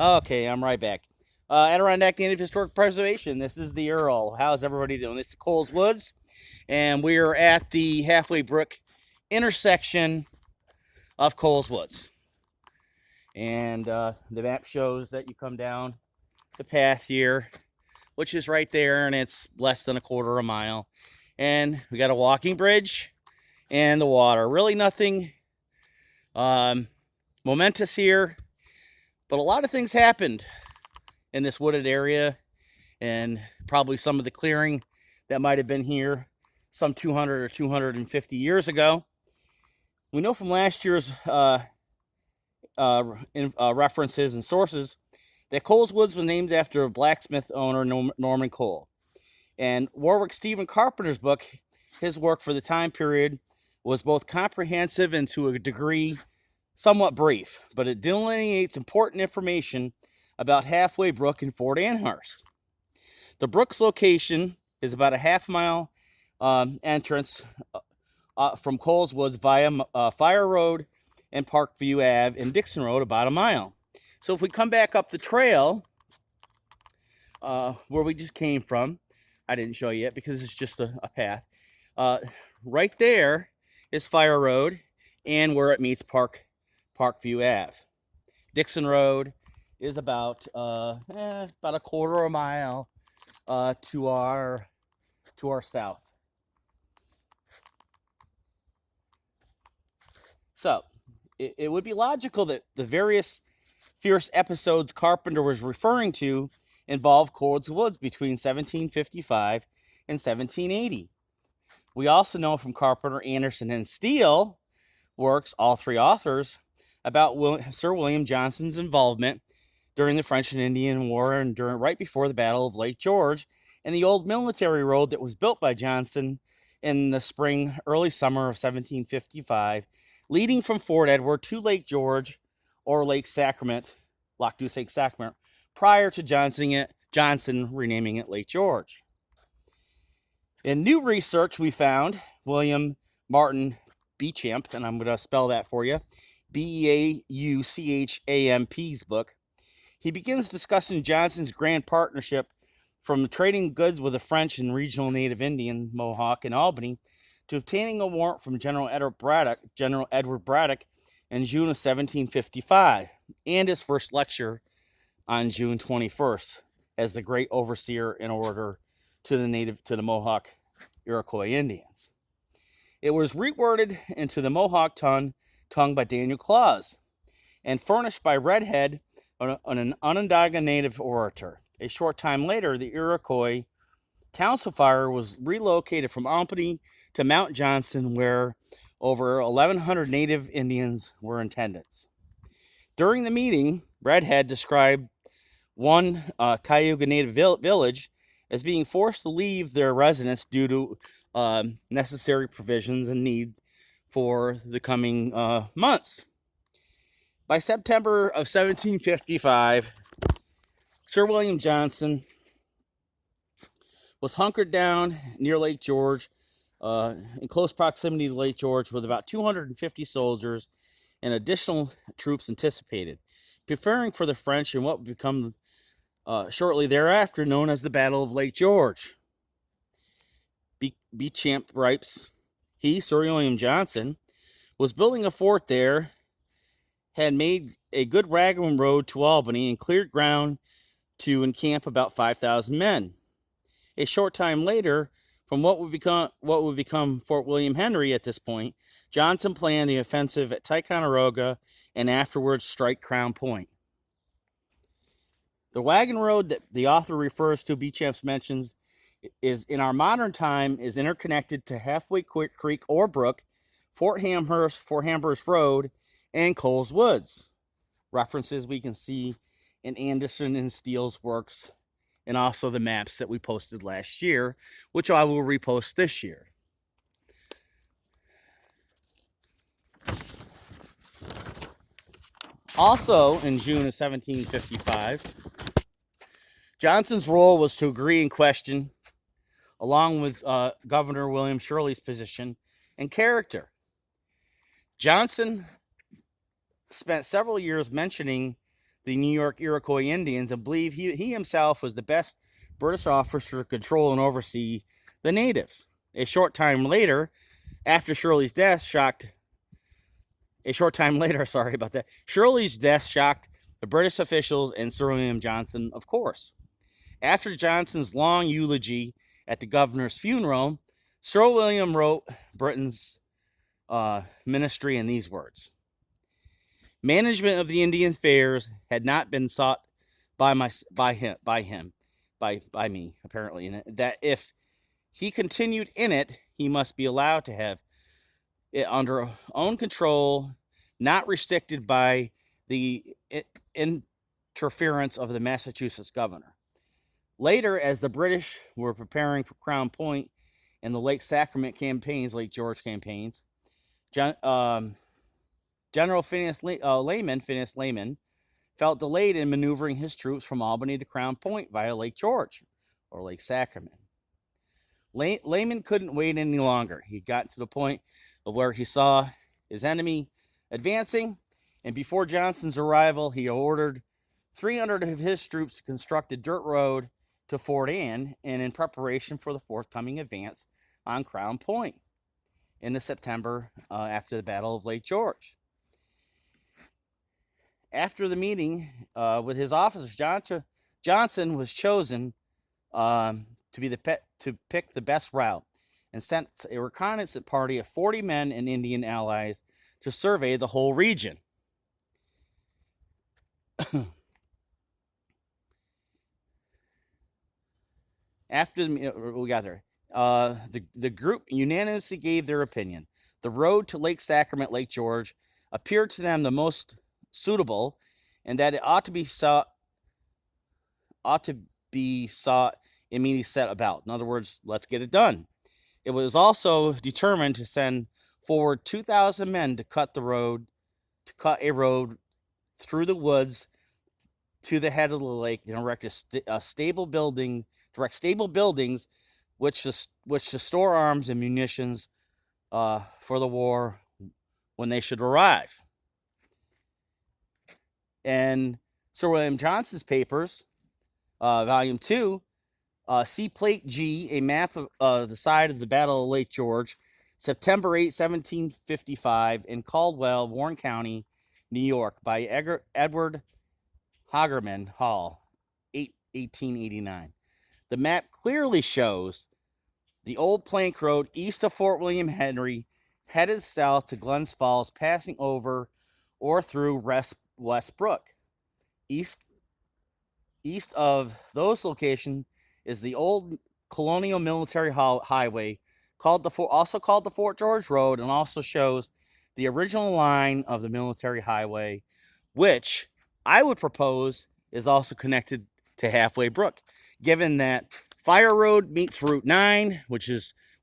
Okay, I'm right back. Adirondack Native Historic Preservation. This is the Earl. How's everybody doing? This is Coles Woods, and we're at the Halfway Brook intersection of Coles Woods. And the map shows that you come down the path here, which is right there, and it's less than a quarter of a mile. And we got a walking bridge and the water. Really nothing momentous here, but a lot of things happened in this wooded area, and probably some of the clearing that might have been here some 200 or 250 years ago. We know from last year's references and sources that Coles Woods was named after a blacksmith owner, Norman Cole. And Warwick Stephen Carpenter's book, his work for the time period, was both comprehensive and to a degree somewhat brief, but it delineates important information about Halfway Brook and Fort Amherst. The brook's location is about a half-mile entrance from Coles Woods via Fire Road and Parkview Ave and Dixon Road, about a mile. So if we come back up the trail where we just came from, I didn't show you yet because it's just a path. Right there is Fire Road and where it meets Parkview Ave. Dixon Road is about a quarter of a mile to our south. So it would be logical that the various fierce episodes Carpenter was referring to involved Coles Woods between 1755 and 1780. We also know from Carpenter, Anderson, and Steele works, all three authors, about Sir William Johnson's involvement during the French and Indian War and right before the Battle of Lake George, and the old military road that was built by Johnson in the spring, early summer of 1755, leading from Fort Edward to Lake George or Lake Sacrament, Lac Du Saint Sacrament, prior to Johnson renaming it Lake George. In new research, we found William Martin Beauchamp, and I'm going to spell that for you, Beauchamp's book. He begins discussing Johnson's grand partnership from trading goods with the French and regional native Indian, Mohawk, and Albany, to obtaining a warrant from General Edward Braddock in June of 1755, and his first lecture on June 21st as the great overseer and orator to the Mohawk Iroquois Indians. It was reworded into the Mohawk tongue by Daniel Claus and furnished by Redhead, an Onondaga native orator. A short time later, the Iroquois council fire was relocated from Albany to Mount Johnson, where over 1,100 native Indians were in attendance. During the meeting, Redhead described one Cayuga native village as being forced to leave their residence due to necessary provisions and need for the coming months. By September of 1755, Sir William Johnson was hunkered down near Lake George, in close proximity to Lake George, with about 250 soldiers and additional troops anticipated, preparing for the French in what would become shortly thereafter known as the Battle of Lake George. Beauchamp writes, he, Sir William Johnson, was building a fort there, had made a good wagon road to Albany, and cleared ground to encamp about 5,000 men. A short time later, from what would become Fort William Henry at this point, Johnson planned the offensive at Ticonderoga and afterwards strike Crown Point. The wagon road that the author refers to, Beauchamp mentions, is in our modern time is interconnected to Halfway Creek or Brook, Fort Amherst Road, and Coles Woods. References we can see in Anderson and Steele's works, and also the maps that we posted last year, which I will repost this year. Also, in June of 1755, Johnson's role was to agree and question, along with Governor William Shirley's position and character. Johnson spent several years mentioning the New York Iroquois Indians and believed he himself was the best British officer to control and oversee the natives. A short time later, after Shirley's death, sorry about that. Shirley's death shocked the British officials and Sir William Johnson, of course. After Johnson's long eulogy at the governor's funeral, Sir William wrote Britain's ministry in these words: "Management of the Indian affairs had not been sought by me, apparently, and that if he continued in it, he must be allowed to have it under own control, not restricted by the interference of the Massachusetts governor." Later, as the British were preparing for Crown Point and the Lake Sacrament campaigns, Lake George campaigns, General Phineas Layman, felt delayed in maneuvering his troops from Albany to Crown Point via Lake George or Lake Sacrament. Layman couldn't wait any longer. He got to the point of where he saw his enemy advancing, and before Johnson's arrival, he ordered 300 of his troops to construct a dirt road to Fort Anne, and in preparation for the forthcoming advance on Crown Point in the September after the Battle of Lake George. After the meeting with his officers, Johnson was chosen to pick the best route and sent a reconnaissance party of 40 men and Indian allies to survey the whole region. After we got there, the group unanimously gave their opinion. The road to Lake Sacrament, Lake George, appeared to them the most suitable, and that it ought to be sought immediately set about. In other words, let's get it done. It was also determined to send forward 2,000 men to cut a road through the woods to the head of the lake and erect stable buildings which to store arms and munitions for the war when they should arrive. And Sir William Johnson's papers, Volume 2, see Plate G, a map of the site of the Battle of Lake George, September 8, 1755, in Caldwell, Warren County, New York, by Edward Hagerman Hall, 1889. The map clearly shows the old plank road east of Fort William Henry, headed south to Glens Falls, passing over or through West Brook. East of those locations is the old colonial military highway, also called the Fort George Road, and also shows the original line of the military highway, which I would propose is also connected to Halfway Brook, given that Fire Road meets Route 9, which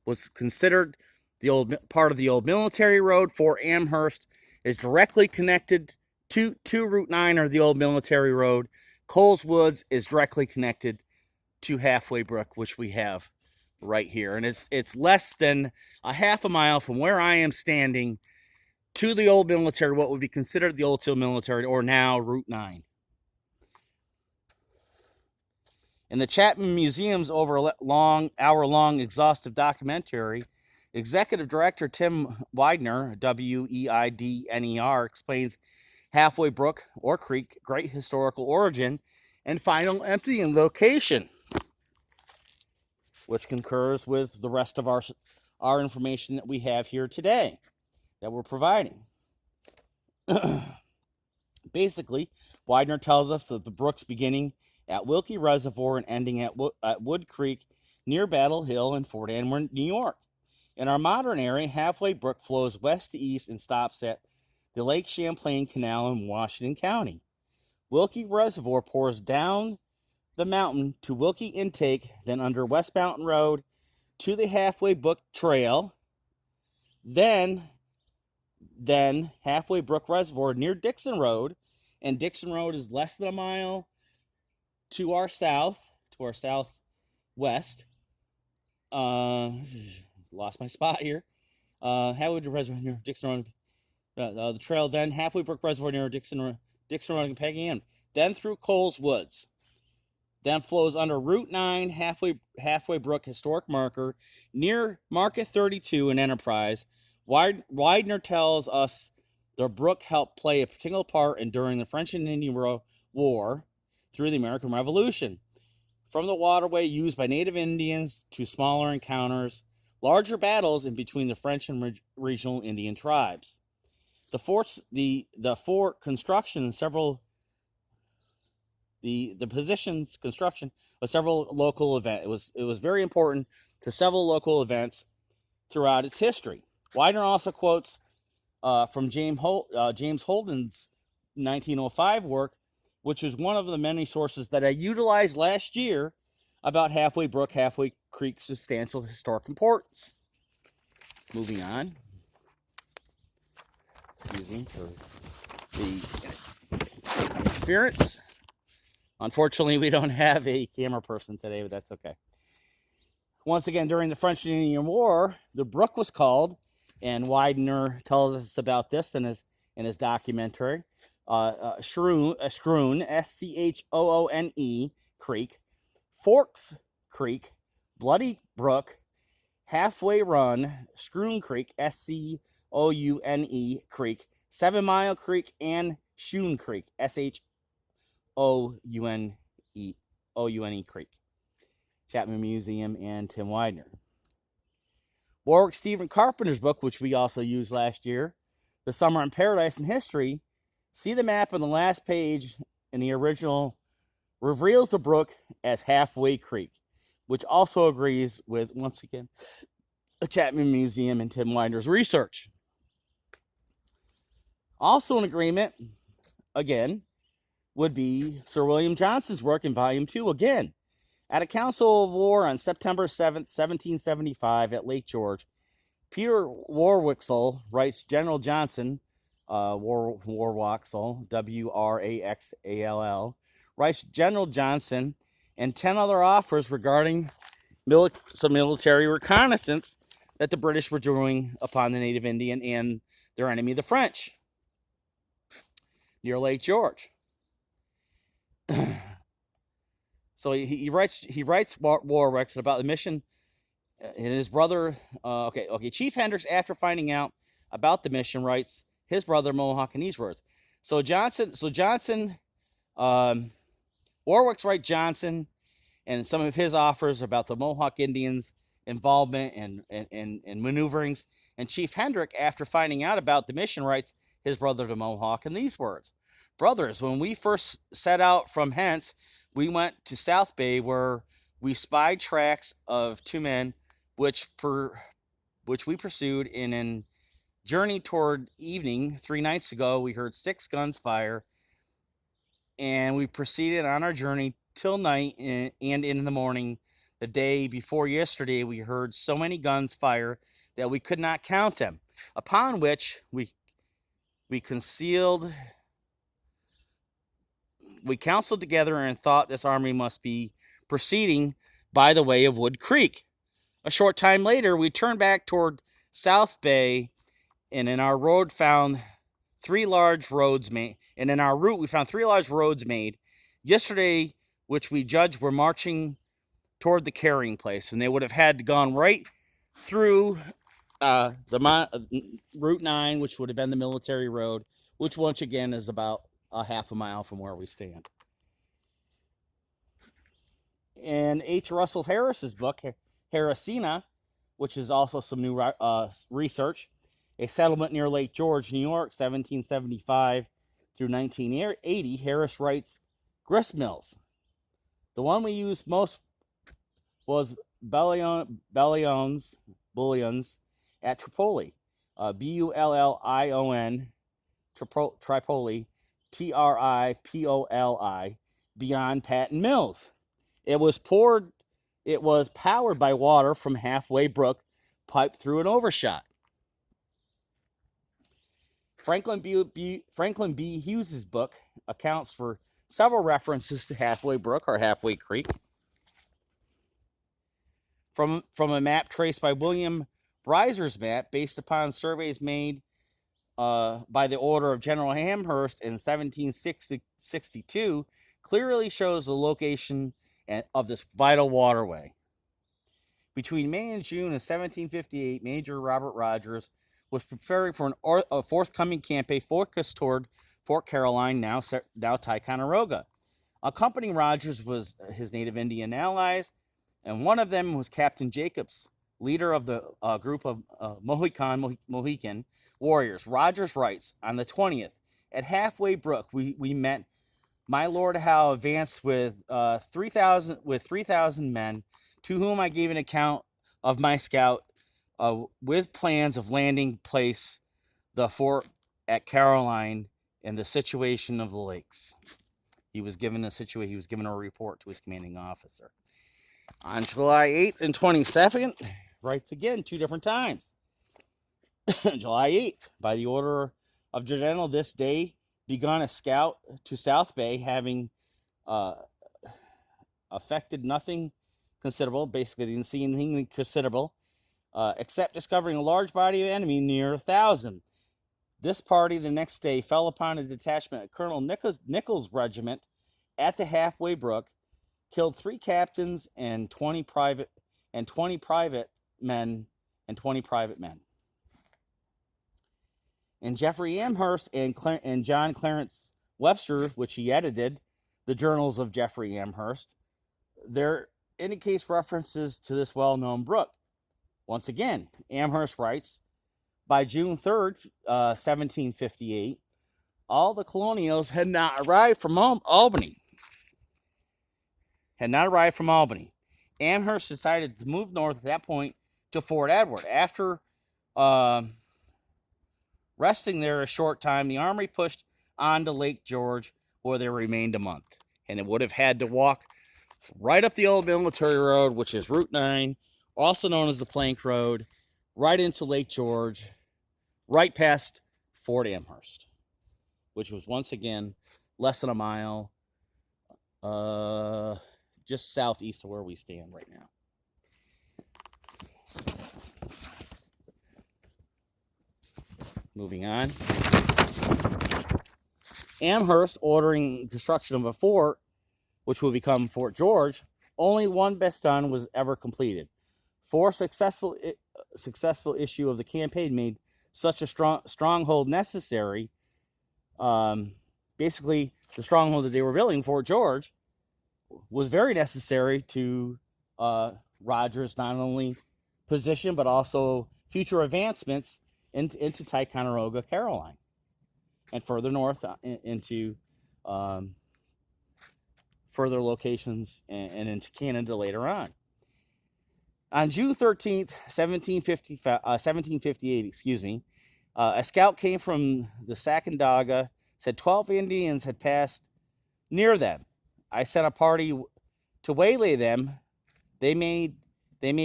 was considered the old part of the old military road. Fort Amherst is directly connected to Route 9 or the old military road. Coles Woods is directly connected to Halfway Brook, which we have right here, and it's less than a half a mile from where I am standing to the old military, what would be considered the old Steele military, or now Route 9. In the Chapman Museum's hour-long exhaustive documentary, Executive Director Tim Widener, Weidner, explains Halfway Brook or Creek, great historical origin, and final emptying location, which concurs with the rest of our information that we have here today that we're providing. Basically, Widener tells us that the brook's beginning at Wilkie Reservoir and ending at Wood Creek near Battle Hill in Fort Edward, New York. In our modern area, Halfway Brook flows west to east and stops at the Lake Champlain Canal in Washington County. Wilkie Reservoir pours down the mountain to Wilkie Intake, then under West Mountain Road to the Halfway Brook Trail, then Halfway Brook Reservoir near Dixon Road, and Dixon Road is less than a mile to our southwest. Lost my spot here. Halfway Brook Reservoir near Dixon Road. The trail, then Halfway Brook Reservoir near Dixon Dixon Road and Peggy Inn, then through Coles Woods, then flows under Route 9, halfway Brook historic marker, near Market 32 in Enterprise. Widener tells us the brook helped play a particular part in during the French and Indian War through the American Revolution. From the waterway used by Native Indians to smaller encounters, larger battles in between the French and regional Indian tribes. The fort construction and several the position's construction of several local events. It was very important to several local events throughout its history. Widener also quotes from James Holden's 1905 work, which was one of the many sources that I utilized last year about Halfway Brook, Halfway Creek's substantial historic importance. Moving on. Excuse me for the interference. Unfortunately, we don't have a camera person today, but that's okay. Once again, during the French and Indian War, the brook was called, and Widener tells us about this in his documentary, Schroon, S-C-H-O-O-N-E, Creek, Forks Creek, Bloody Brook, Halfway Run, Schroon Creek, S-C-O-U-N-E, Creek, 7 Mile Creek, and Shoon Creek, S-H-O-U-N-E Creek. Chapman Museum and Tim Widener. Warwick Stephen Carpenter's book, which we also used last year, The Summer in Paradise and History. See the map on the last page in the original reveals the brook as Halfway Creek, which also agrees with, once again, the Chapman Museum and Tim Widener's research. Also in agreement, again, would be Sir William Johnson's work in Volume 2, again. At a council of war on September 7th, 1775 at Lake George, Peter Warwicksall writes General Johnson, Warwaxall, W-R-A-X-A-L-L, writes General Johnson and 10 other offers regarding some military reconnaissance that the British were doing upon the native Indian and their enemy, the French, near Lake George. So he writes Warwick about the mission, and his brother. Chief Hendricks, after finding out about the mission, writes his brother Mohawk in these words. Warwick's write Johnson, and some of his offers about the Mohawk Indians' involvement and maneuverings. And Chief Hendrick, after finding out about the mission, writes his brother to Mohawk in these words: "Brothers, when we first set out from hence, we went to South Bay, where we spied tracks of 2 men, which we pursued in an journey toward evening. 3 nights ago, we heard 6 guns fire, and we proceeded on our journey till night, and in the morning, the day before yesterday, we heard so many guns fire that we could not count them. Upon which we counseled together and thought this army must be proceeding by the way of Wood Creek. A short time later, we turned back toward South Bay, and in our road found 3 large roads made. And in our route, we found 3 large roads made yesterday, which we judged were marching toward the carrying place, and they would have had gone right through Route 9, which would have been the Military Road, which once again is about a half a mile from where we stand." In H. Russell Harris's book, Harrisina, which is also some new research, A Settlement Near Lake George, New York, 1775 through 1980, Harris writes grist mills. The one we used most was bullions at Tripoli, Bullion, Tripoli, Tripoli, beyond Patton Mills. It was powered by water from Halfway Brook, piped through an overshot. Franklin B. Hughes's book accounts for several references to Halfway Brook or Halfway Creek. From a map traced by William Breiser's map, based upon surveys made by the order of General Amherst in 1762 clearly shows the location of this vital waterway. Between May and June of 1758, Major Robert Rogers was preparing for a forthcoming campaign focused toward Fort Caroline, now Ticonderoga. Accompanying Rogers was his native Indian allies, and one of them was Captain Jacobs, leader of the group of Mohican warriors. Rogers writes, on the 20th, at Halfway Brook, we met. My Lord Howe advanced with 3,000 men, to whom I gave an account of my scout, with plans of landing place the fort at Caroline and the situation of the lakes. He was given a report to his commanding officer. On July 8th and 22nd, writes again 2 different times. July 8th, by the order of General this day, begun a scout to South Bay, having affected nothing considerable. Basically, they didn't see anything considerable, except discovering a large body of enemy near 1,000. This party the next day fell upon a detachment of Colonel Nichols' regiment at the Halfway Brook, killed 3 captains and 20 private men. And Jeffrey Amherst and John Clarence Webster, which he edited, the journals of Jeffrey Amherst, there indicates references to this well-known brook. Once again, Amherst writes, by June 3rd, 1758, all the colonials had not arrived from Albany. Amherst decided to move north at that point to Fort Edward. After resting there a short time, the army pushed on to Lake George, where they remained a month. And it would have had to walk right up the old Military Road, which is Route 9, also known as the Plank Road, right into Lake George, right past Fort Amherst, which was once again less than a mile just southeast of where we stand right now. Moving on. Amherst ordering construction of a fort, which would become Fort George. Only one bastion was ever completed. 4 successful issue of the campaign made such a stronghold necessary. Basically, the stronghold that they were building, Fort George, was very necessary to Rogers' not only position but also future advancements into Ticonderoga, Caroline, and further north into further locations and into Canada later on. On June 13th, 1758, a scout came from the Sacandaga, said 12 Indians had passed near them. I sent a party to waylay them. They may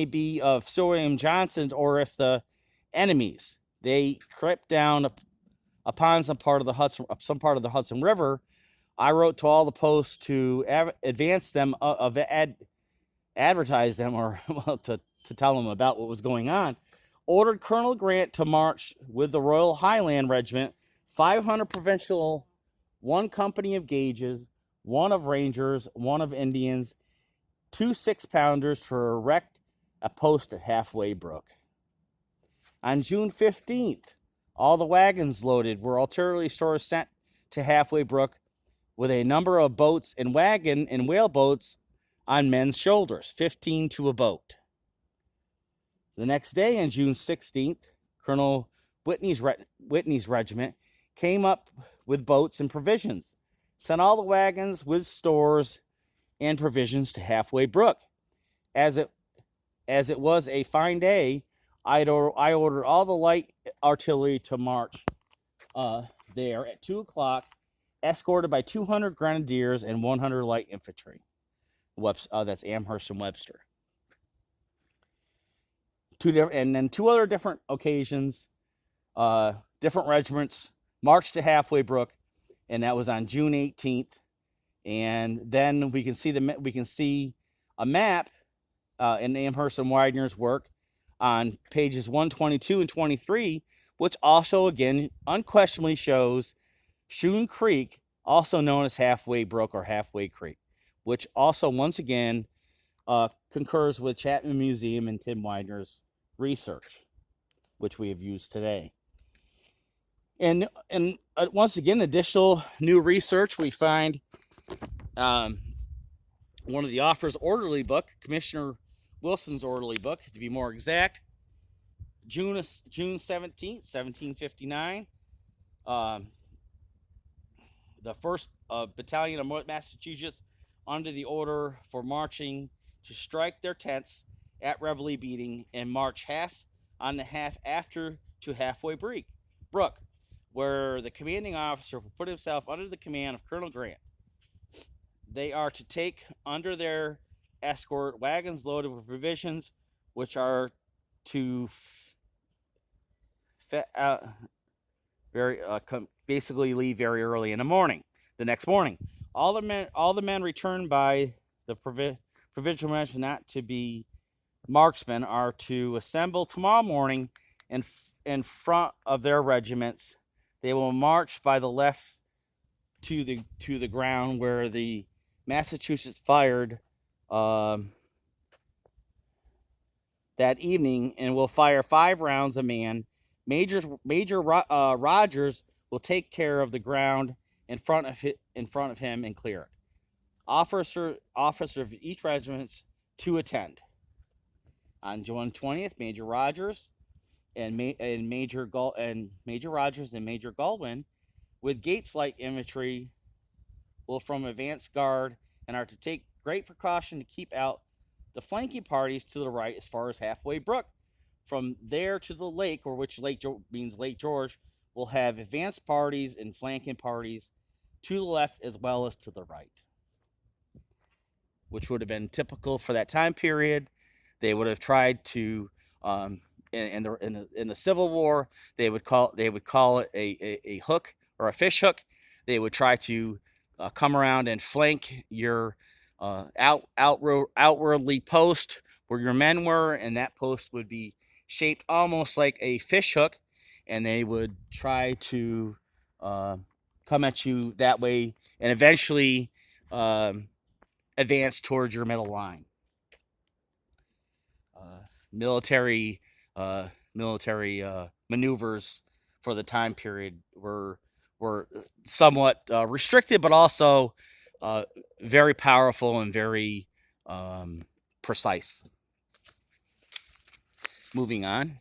be of Sir William Johnson's, or if the enemies. They crept down upon some part of the Hudson River. I wrote to all the posts to advance them, advertise them, or to tell them about what was going on. Ordered Colonel Grant to march with the Royal Highland Regiment, 500 provincial, 1 company of gauges, 1 of Rangers, 1 of Indians, 2 6-pounders to erect a post at Halfway Brook. On June 15th, all the wagons loaded were artillery stores sent to Halfway Brook, with a number of boats and wagon and whale boats on men's shoulders, 15 to a boat. The next day, on June 16th, Colonel Whitney's regiment came up with boats and provisions, sent all the wagons with stores and provisions to Halfway Brook. As it was a fine day, I ordered all the light artillery to march there at 2 o'clock, escorted by 200 grenadiers and 100 light infantry. That's Amherst and Webster. And then 2 other different occasions, different regiments marched to Halfway Brook, and that was on June 18th. And then we can see a map in Amherst and Widener's work on pages 122 and 23, which also, again, unquestionably shows Shoon Creek, also known as Halfway Brook or Halfway Creek, which also, once again, concurs with Chapman Museum and Tim Widener's research, which we have used today. And once again, additional new research, we find one of the author's orderly book, Commissioner Wilson's orderly book, to be more exact, June 17th, 1759. The 1st Battalion of Massachusetts, under the order for marching to strike their tents at Reveille Beating and march half on the half after to Halfway Brook, where the commanding officer will put himself under the command of Colonel Grant. They are to take under their escort wagons loaded with provisions, which are to basically leave very early in the morning. The next morning, all the men returned by the provincial regiment not to be marksmen are to assemble tomorrow morning in front of their regiments. They will march by the left to the ground where the Massachusetts fired that evening, and will fire 5 rounds a man. Major Rogers will take care of the ground in front of him and clear it. Officer of each regiment to attend. On June 20th, Major Rogers and Major Rogers and Major Galwin, with Gates light infantry, will from advance guard and are to take great precaution to keep out the flanking parties to the right as far as Halfway Brook. From there to the lake, or which lake means Lake George, will have advance parties and flanking parties to the left as well as to the right, which would have been typical for that time period. They would have tried to, in the Civil War, they would call it a hook or a fish hook. They would try to come around and flank your outwardly post where your men were, and that post would be shaped almost like a fish hook, and they would try to come at you that way and eventually advance towards your middle line. Military maneuvers for the time period were somewhat restricted, but also very powerful and very precise. Moving on.